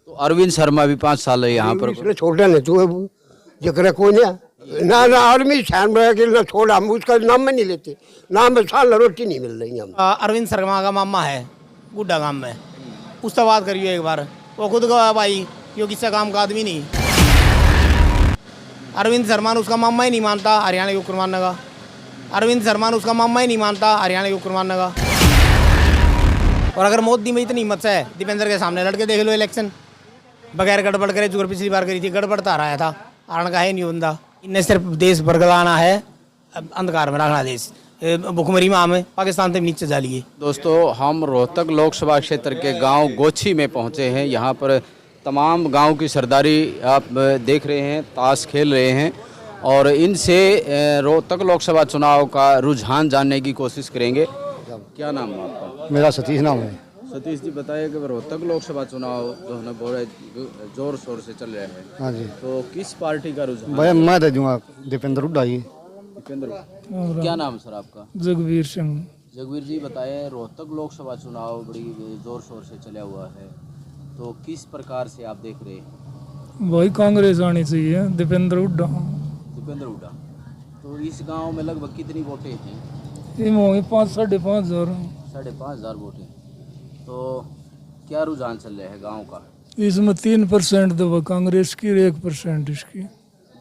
तो अरविंद शर्मा भी 5 साल है यहाँ पर। इसने छोड़ा नहीं तू जरा कोई नहीं ना आर्मी छान के ना छोड़ा, हम उसका नाम में नहीं लेते, नाम में साल रोटी नहीं मिल रही हम। अरविंद शर्मा का मामा है गुड्डा गांव में, उससे बात करिए एक बार। वो खुद का भाई क्यों किससे काम का आदमी नहीं। अरविंद शर्मा ने उसका मामा ही नहीं मानता हरियाणा के हुक्म मानने का। अरविंद शर्मा ने उसका मामा ही नहीं मानता हरियाणा के हुक्म मानने का। और अगर मोदी में इतनी हिम्मत है दीपेंद्र के सामने लड़के देख लो इलेक्शन, बगैर गड़बड़ करे। जो पिछली बार करी थी गड़बड़ तो हराया था, हारण का है नहीं बंदा। इन्हें सिर्फ देश बरगलाना है, अंधकार में रखना देश, भुखमरी में हमें पाकिस्तान से नीचे जा लिए। दोस्तों हम रोहतक लोकसभा क्षेत्र के गांव गोछी में पहुंचे हैं। यहाँ पर तमाम गांव की सरदारी आप देख रहे हैं, ताश खेल रहे हैं और इनसे रोहतक लोकसभा चुनाव का रुझान जानने की कोशिश करेंगे। क्या नाम है आपका? मेरा सतीश नाम है। सतीश जी बताइए कि रोहतक लोकसभा चुनाव जो है बड़े जोर शोर से चल रहे हैं। हाँ जी। तो किस पार्टी का रुझान? भाई मैं दे दूंगा दीपेंद्र हुड्डा जी। दीपेंद्र, क्या नाम सर आपका? जगवीर सिंह। जगवीर जी बताइए, रोहतक लोकसभा चुनाव बड़ी जोर शोर से चला हुआ है, तो किस प्रकार से आप देख रहे हैं? वही कांग्रेस आनी चाहिए, दीपेंद्र हुड्डा। दीपेंद्र हुड्डा। तो इस गांव में लगभग कितनी वोटें हैं? ये होंगे 5,500। 5,500 वोटें। तो क्या रुझान चल रहा है गांव का? इसमें 3% दबा कांग्रेस की, 1% इसकी।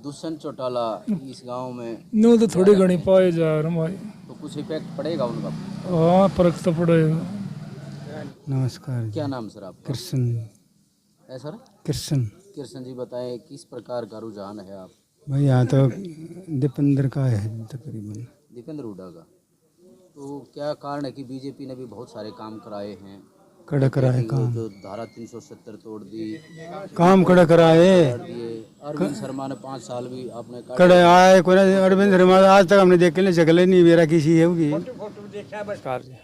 दुष्यंत चौटाला इस गांव में नो तो थोड़ी घनी पाए जा रहा भाई। तो कुछ इफेक्ट पड़ेगा उनका? हाँ फर्क तो पड़ेगा। नमस्कार। क्या नाम सर आपका? कृष्ण। है सर? कृष्ण। कृष्ण जी बताएं किस प्रकार का रुझान है आप? भाई यहाँ तो दीपेंद्र का है तकरीबन। दीपेंद्र हुड्डा का। तो क्या कारण है कि बीजेपी ने भी बहुत सारे काम कराए हैं? कड़ा कराए काम, जो धारा 370 तोड़ दी, काम कड़ा कराए। अरविंद शर्मा ने 5 साल भी आपने कड़े आए कोई ना, अरविंद शर्मा आज तक हमने देखे नहीं, शक्ल नहीं मेरा किसी है होगी।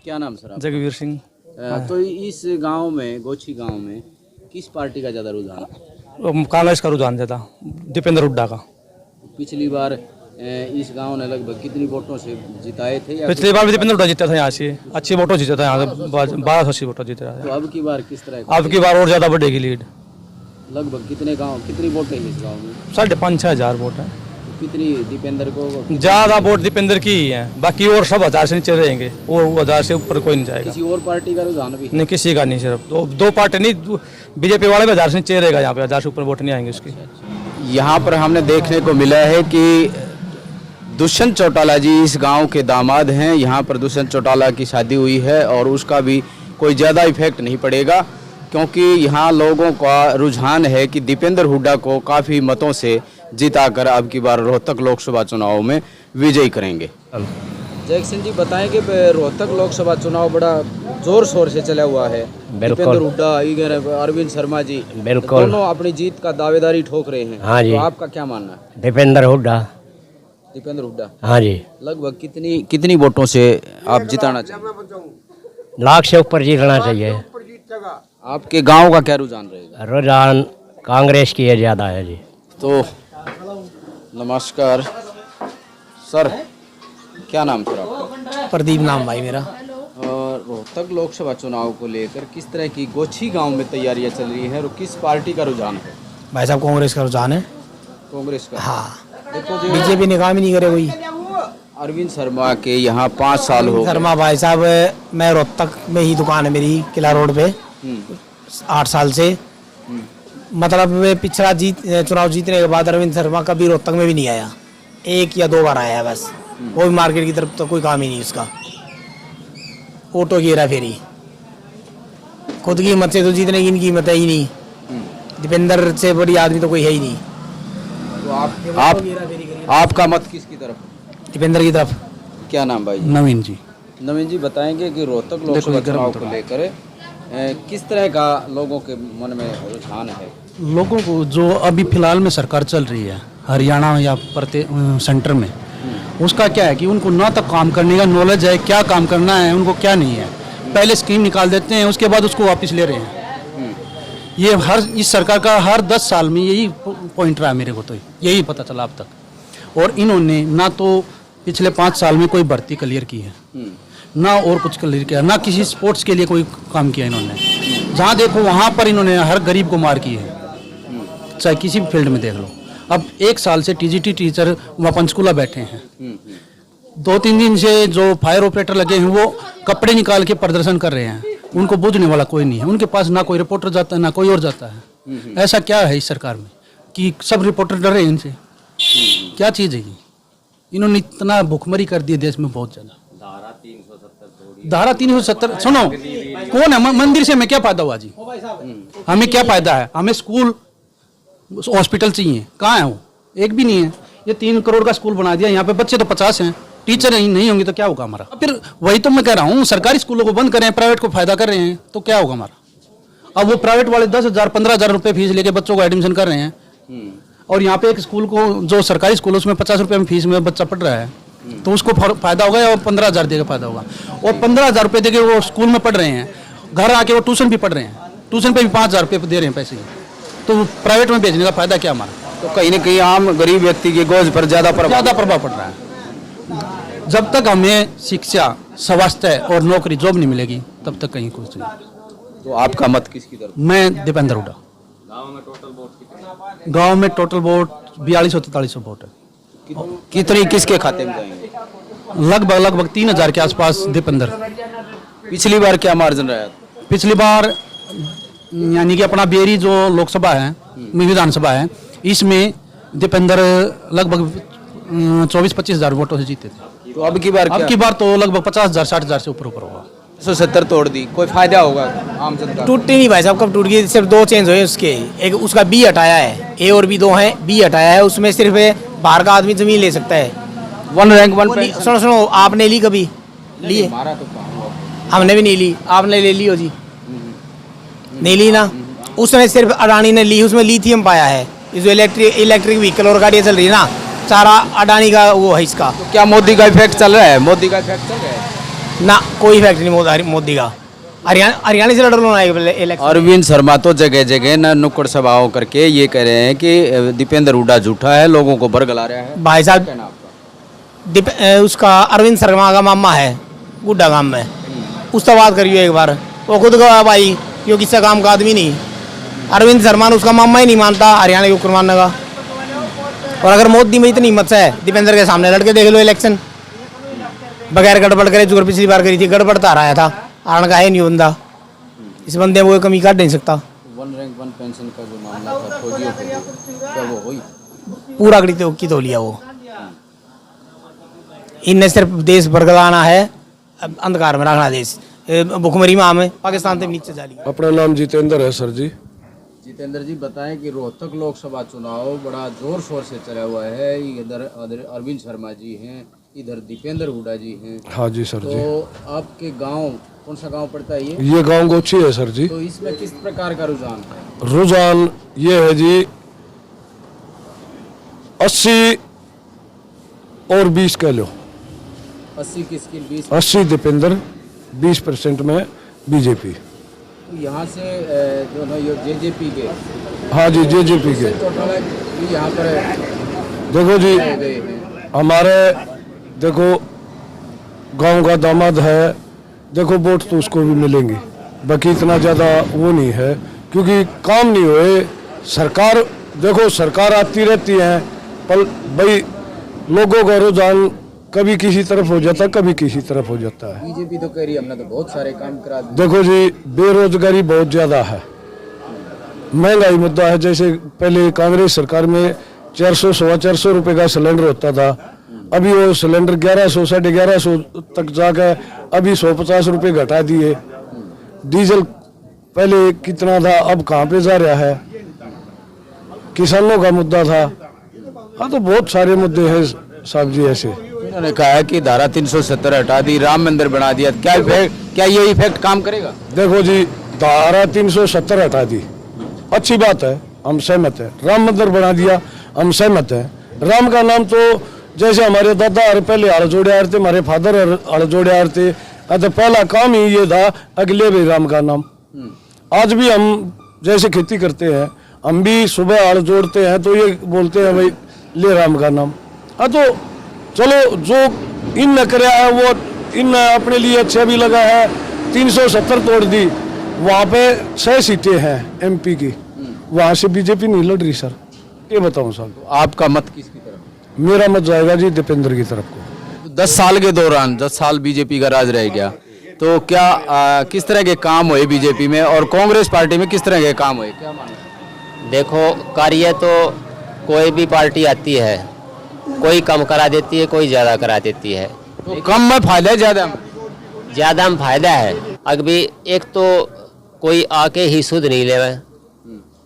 क्या नाम सर? जगवीर सिंह। तो इस गांव में, गोछी गांव में किस पार्टी का ज्यादा रुझान है? कांग्रेस का रुझान ज्यादा, दीपेंद्र हुड्डा का। पिछली बार इस गांव ने लगभग कितनी वोटों से जिताए थे? पिछली बार भी दीपेंद्र हुड्डा जीता था यहाँ से, अच्छी वोटों जीता था यहाँ से, 1280 वोटों जीता तो था। अब की बार किस तरह? अब की बार और ज्यादा बढ़ेगी लीड। लगभग कितनी वोट है इस गांव में? 5,500 वोट है। कितनी दीपेंद्र को? ज्यादा वोट दीपेंद्र की ही है, बाकी और सब 1000 से नीचे रहेंगे, और 1000 से ऊपर कोई नहीं जाएगा। किसी और पार्टी का रुझान भी? नहीं किसी का नहीं, सिर्फ दो पार्टी नहीं, बीजेपी वाले में 1000 से नीचे रहेगा, यहाँ पे 1000 से ऊपर वोट नहीं आएंगे उसकी। यहाँ पर हमने देखने को मिला है कि दुष्यंत चौटाला जी इस गांव के दामाद हैं। यहाँ पर दुष्यंत चौटाला की शादी हुई है और उसका भी कोई ज़्यादा इफेक्ट नहीं पड़ेगा, क्योंकि यहाँ लोगों का रुझान है कि दीपेंद्र हुड्डा को काफ़ी मतों से जिताकर अब की बार रोहतक लोकसभा चुनाव में विजयी करेंगे। जय सिंह जी बताएं कि रोहतक लोकसभा चुनाव बड़ा जोर शोर से चला हुआ है। दीपेंद्र हुड्डा, इधर अरविंद शर्मा जी, बिल्कुल दोनों अपनी जीत का दावेदारी ठोक रहे हैं। हाँ जी। तो आपका क्या मानना है? दीपेंद्र हुड्डा। दीपेंद्र हुड्डा। हाँ जी। लगभग कितनी वोटों से आप जिताना चाहिए? लाख से ऊपर जीतना चाहिए। आपके गांव का क्या रुझान रहेगा? रुझान कांग्रेस की है ज़्यादा है जी। तो नमस्कार सर, क्या नाम सर आपका? प्रदीप नाम भाई मेरा। और रोहतक लोकसभा चुनाव को लेकर किस तरह की गोछी गांव में तैयारियां चल रही हैं और किस पार्टी का रुझान है? भाई साहब कांग्रेस का रुझान है। कांग्रेस का? हाँ। देखो जी, बीजेपी ने काम ही नहीं करे कोई। अरविंद शर्मा के यहाँ 5 साल हो गए। शर्मा भाई साहब, मैं रोहतक में ही दुकान है मेरी, किला रोड पे, 8 साल से। मतलब पिछला चुनाव जीतने के बाद अरविंद शर्मा कभी रोहतक में भी नहीं आया, 1 या 2 बार आया है बस। वो भी मार्केट की तरफ तो कोई काम ही नहीं उसका, ऑटो की हेरा फेरी। खुद की हिम्मत से तो जीतने की इनकी हिम्मत है ही नहीं। दीपेंद्र से बड़ी आदमी तो कोई है ही नहीं। तो आपका मत किसकी तरफ? दीपेंद्र की तरफ। क्या नाम भाई? नवीन जी। नवीन जी बताएंगे कि रोहतक लोकसभा चुनाव को लेकर किस तरह का लोगों के मन में रुझान है? लोगों को जो अभी फिलहाल में सरकार चल रही है हरियाणा या सेंटर में, उसका क्या है कि उनको ना तो काम करने का नॉलेज है, क्या काम करना है उनको क्या नहीं है। पहले स्कीम निकाल देते हैं, उसके बाद उसको वापस ले रहे हैं। ये इस सरकार का हर 10 साल में यही पॉइंट रहा, मेरे को तो यही पता चला अब तक। और इन्होंने ना तो पिछले 5 साल में कोई भर्ती क्लियर की है, ना और कुछ क्लियर किया, ना किसी स्पोर्ट्स के लिए कोई काम किया इन्होंने। जहाँ देखो वहाँ पर इन्होंने हर गरीब को मार की है, चाहे किसी भी फील्ड में देख लो। अब 1 साल से टीजीटी टीचर वहाँ पंचकूला बैठे हैं, 2-3 दिन से जो फायर ऑपरेटर लगे हैं वो कपड़े निकाल के प्रदर्शन कर रहे हैं, उनको बूझने वाला कोई नहीं है। उनके पास ना कोई रिपोर्टर जाता है ना कोई और जाता है। ऐसा क्या है इस सरकार में कि सब रिपोर्टर डर रहे हैं इनसे? क्या चीज़ है ये? इन्होंने इतना भुखमरी कर दी देश में बहुत ज़्यादा। धारा 370 सुनो, कौन है? मंदिर से हमें क्या फायदा हुआ जी? हमें क्या फायदा है? हमें स्कूल हॉस्पिटल चाहिए, कहाँ है वो? एक भी नहीं है। ये 3 करोड़ का स्कूल बना दिया, यहाँ पे बच्चे तो 50 हैं, टीचर नहीं होंगे तो क्या होगा हमारा? फिर वही तो मैं कह रहा हूँ, सरकारी स्कूलों को बंद करें, प्राइवेट को फायदा कर रहे हैं तो क्या होगा हमारा? अब वो प्राइवेट वाले 10,000 15,000 रुपये फीस लेके बच्चों को एडमिशन कर रहे हैं, और यहाँ पे एक स्कूल को जो सरकारी स्कूल है उसमें 50 रुपये में फीस में बच्चा पढ़ रहा है, तो उसको फायदा होगा या 15,000 देकर फायदा होगा? और 15,000 रुपये देके वो स्कूल में पढ़ रहे हैं, घर आके वो ट्यूशन भी पढ़ रहे हैं, ट्यूशन पे भी 5,000 रुपये दे रहे हैं पैसे, तो प्राइवेट में भेजने का फायदा क्या हमारा? तो कहीं ना कहीं आम गरीब व्यक्ति की गोज पर ज़्यादा प्रभाव पड़ रहा है। जब तक हमें शिक्षा, स्वास्थ्य और नौकरी जॉब नहीं मिलेगी तब तक कहीं कुछ नहीं। तो आपका मत किसकी तरफ? मैं दीपेंद्र हुड्डा। गांव में टोटल वोट 4243 वोट है। कितनी किसके खाते में जाएंगे? लगभग 3,000 के आसपास दीपेंद्र। पिछली बार क्या मार्जिन रहा? पिछली बार यानी कि अपना बेरी जो लोकसभा है, विधानसभा है, इसमें दीपेंद्र लगभग 24-25 हज़ार वोटों से जीते थे। तो अब की बार तो लगभग 50,000-60 हज़ार से ऊपर होगा। 170 तोड़ दी, कोई फायदा होगा आम जनता? टूटती नहीं भाई साहब, कब टूट गई? सिर्फ 2 चेंज हुए उसके, एक उसका बी हटाया है, ए और बी 2 हैं, बी हटाया है, उसमें सिर्फ बाहर का आदमी जमीन ले सकता है। 1 रैंक 1 पेंशन। सुनो, आपने ली कभी? ली? हमारा तो कहाँ हुआ? हमने भी नहीं ली, आपने ले ली हो जी? नहीं ली ना। उसने सिर्फ अडानी ने ली, उसमें लिथियम पाया है। जो इलेक्ट्रिक व्हीकल और गाड़ियाँ चल रही है ना, सारा अडानी का वो है इसका। तो क्या मोदी का इफेक्ट चल रहा है? मोदी का इफेक्ट चल रहा है ना, कोई इफेक्ट नहीं मोदी का। हरियाणा से लड़ लो ना इलेक्शन। अरविंद शर्मा तो जगह जगह न नुक्कड़ सभाओं करके ये कह रहे हैं कि दीपेंद्र हुड्डा झूठा है, लोगों को बरगला रहा है। भाई साहब, उसका अरविंद शर्मा का मामा है गुड्डा गांव में, उससे बात करियो एक बार। वो खुद गवा भाई, क्योंकि इससे काम का आदमी नहीं। अरविंद शर्मा ने उसका मामा ही नहीं मानता हरियाणा के ऊपर मानने का। और अगर मोदी में इतनी हिम्मत है, दीपेंद्र के सामने लड़के देख लो इलेक्शन, बगैर गड़बड़ करे। जो पिछली बार करी थी, गड़बड़ तो हराया था, हारण का है नहीं बंदा। इस बंदे में कोई कमी काट नहीं सकता। 1 रैंक 1 पेंशन का जो मामला था फौजियों के लिए, क्या वो हुई? पूरा की तो लिया वो। इनने सिर्फ देश बरगलाना है, अंधकार में रखना देश, भुखमरी में हमें पाकिस्तान से नीचे जा लिया। अपना नाम जितेंद्र है सर जी। जितेंद्र जी बताएं कि रोहतक लोकसभा चुनाव बड़ा जोर शोर से चला हुआ है। इधर अरविंद शर्मा जी हैं, इधर दीपेंद्र हुड्डा जी हैं। हाँ जी सर जी। तो आपके गांव कौन सा गांव पड़ता है ये गांव गोची है सर जी। तो इसमें किस प्रकार का रुझान है? रुझान ये है जी 80 और 20 कह लो। 80 किसकी? 20? 80 दीपेंद्र, 20% में बीजेपी। यहाँ से दोनों जेजेपी के। हाँ जी, जेजेपी के। यहाँ पर देखो जी, हमारे देखो गांव का दामाद है, देखो वोट तो उसको भी मिलेंगे, बाकी इतना ज़्यादा वो नहीं है क्योंकि काम नहीं हुए। सरकार देखो, सरकार आती रहती है, पर भाई लोगों का रुझान कभी किसी तरफ हो जाता, कभी किसी तरफ हो जाता है। बीजेपी तो कह रही है हमने तो बहुत सारे काम करा दिए। देखो जी, बेरोजगारी बहुत ज़्यादा है, महंगाई मुद्दा है। जैसे पहले कांग्रेस सरकार में 400 450 रुपये का सिलेंडर होता था, अभी वो सिलेंडर 1100 1150 तक जाकर अभी 150 रुपये घटा दिए। डीजल पहले कितना था, अब कहाँ पे जा रहा है। किसानों का मुद्दा था। हाँ, तो बहुत सारे मुद्दे हैं साहब जी ऐसे। उन्होंने कहा है कि धारा 370 हटा दी, राम मंदिर बना दिया, क्या ये इफेक्ट काम करेगा? देखो जी, धारा 370 हटा दी, अच्छी बात है, हम सहमत है। राम मंदिर बना दिया, हम सहमत है। राम का नाम तो जैसे हमारे दादा पहले हल जोड़े आ रहे थे, हमारे फादर हल जोड़े आ रहे थे, तो पहला काम ही ये था अगले भी राम का नाम। आज भी हम जैसे खेती करते हैं, हम भी सुबह हल जोड़ते हैं तो ये बोलते हैं भाई ले राम का नाम। हाँ, तो चलो जो इन ने कराया है वो इन अपने लिए अच्छा भी लगा है। 370 तोड़ दी, वहाँ पे 6 सीटें हैं एमपी की, वहाँ से बीजेपी नहीं लड़ रही सर। ये बताऊँ सर, आपका मत किसकी तरफ? मेरा मत जाएगा जी दीपेंद्र की तरफ को। 10 साल के दौरान 10 साल बीजेपी का राज रह गया, तो क्या किस तरह के काम हुए बीजेपी में और कांग्रेस पार्टी में किस तरह के काम हुए, क्या मानते हैं? देखो, कार्य तो कोई भी पार्टी आती है, कोई कम करा देती है, कोई ज़्यादा करा देती है। तो कम में फायदा है, ज़्यादा में? ज़्यादा में फायदा है। अभी एक तो कोई आके ही सुध नहीं लेवे,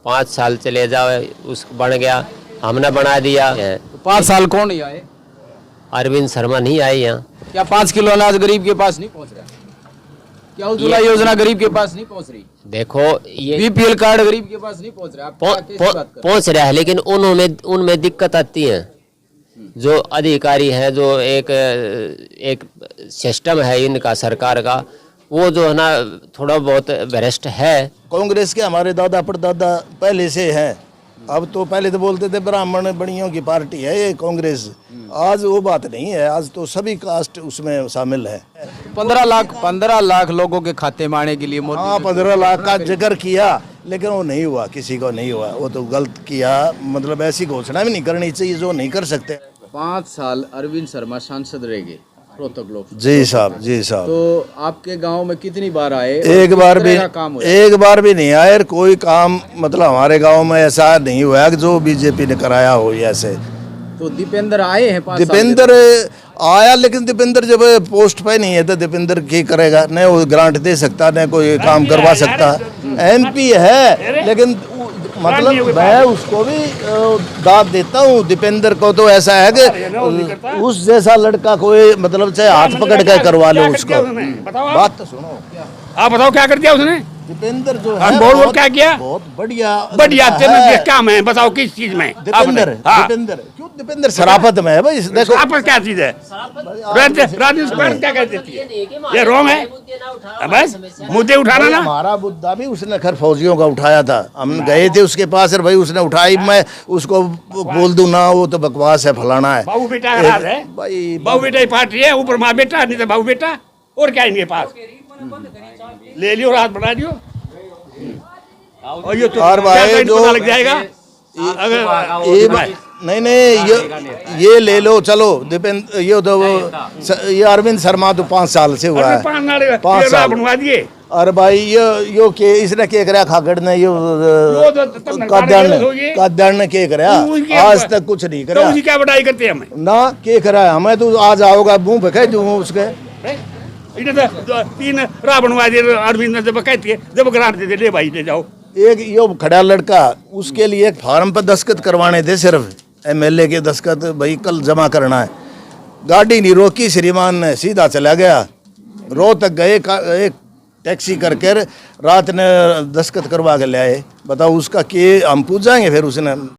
5 साल चले जाओ, उस बन गया, हमने बना दिया। तो 5 साल कौन नहीं आए? अरविंद शर्मा नहीं आए यहाँ। क्या 5 किलो अनाज गरीब के पास नहीं पहुंच रहा? क्या उज्ज्वला योजना गरीब के पास नहीं पहुंच रही? देखो, ये बीपीएल कार्ड गरीब के पास नहीं पहुंच रहा? आप क्या कैसी बात कर रहे हैं? पहुँच रहा है, लेकिन उनमें दिक्कत आती है। जो अधिकारी हैं, जो एक सिस्टम है इनका सरकार का, वो जो है ना थोड़ा बहुत भ्रष्ट है। कांग्रेस के हमारे दादा परदादा पहले से हैं। अब तो पहले तो बोलते थे ब्राह्मण बड़ियों की पार्टी है ये कांग्रेस, आज वो बात नहीं है, आज तो सभी कास्ट उसमें शामिल है। 15 लाख लोगों के खाते में आने के लिए मोदी हाँ, 15 लाख का जिक्र किया, लेकिन वो नहीं हुआ, किसी को नहीं हुआ, वो तो गलत किया। मतलब ऐसी घोषणा भी नहीं करनी चाहिए जो नहीं कर सकते। 5 साल अरविंद शर्मा सांसद रह गए रोहतक लोकसभा। जी साहब, जी साहब। तो आपके गांव में कितनी बार आए? एक बार भी, काम हुआ? एक बार भी नहीं आए। कोई काम मतलब हमारे गांव में ऐसा नहीं हुआ कि जो बीजेपी ने कराया हो ऐसे। तो दीपेंद्र आए हैं 5 साल के दीपेंद्र आया, लेकिन दीपेंद्र जब पोस्ट पे नहीं है तो दीपेंद्र क्या करेगा? न वो ग्रांट दे सकता, न कोई काम करवा सकता। एमपी है, लेकिन मतलब मैं उसको भी दाद देता हूँ। दीपेंद्र को तो ऐसा है कि उस जैसा लड़का कोई मतलब चाहे हाथ पकड़ के करवा लो उसको। बात तो सुनो, आप बताओ क्या कर दिया उसने? दीपेंद्र जो है बहुत क्या किया? बहुत बढ़िया बढ़िया काम है, बताओ किस चीज में? दीपेंद्र क्यों? दीपेंद्र शराफत में है भाई। देखो आपस क्या चीज है? राजनीति क्या कर देती है? ये रॉन्ग है। बस मुद्दे उठाना ना। हमारा मुद्दा भी उसने खैर फौजियों का उठाया था, हम गए थे उसके पास और भाई उसने उठाई। मैं उसको बोल दूं ना, वो तो बकवास है, फलाना है। बाबू बेटा का राज है भाई, बाबू बेटा की पार्टी है, ऊपर माँ बेटा, नहीं तो बाबू बेटा। और क्या इनके पास? ले लियो, रात बढ़ा दियो, और ये तो भाई जो लग जाएगा। नहीं ये ले लो, चलो दीपेंद्र, ये अरविंद शर्मा तो 5 साल से हुआ है, 5 साल बनवा दिए। और भाई यो के इसने क्या कराया? खागड़ ने यो काद्यान ने क्या कराया? आज तक कुछ नहीं कराया। तो क्या बढ़ाई करते हैं हमें ना? क्या कराया हमें? तो आज आओगा मुंह पे कह दूंगा उसके। इधर 3 राह बनवा दिए अरविंद ने, जब कहती है, जब ग्रांट दे दे, ले भाई ले जाओ। एक यो खड़ा लड़का, उसके लिए एक फार्म पर दस्तखत करवाने थे, सिर्फ एमएलए के दस्तखत, भाई कल जमा करना है। गाड़ी नहीं रोकी, श्रीमान ने सीधा चला गया। रोहतक गए, एक टैक्सी करके रात ने दस्तखत करवा के ले आए। बताओ उसका के हम पूछ जाएंगे फिर उसने।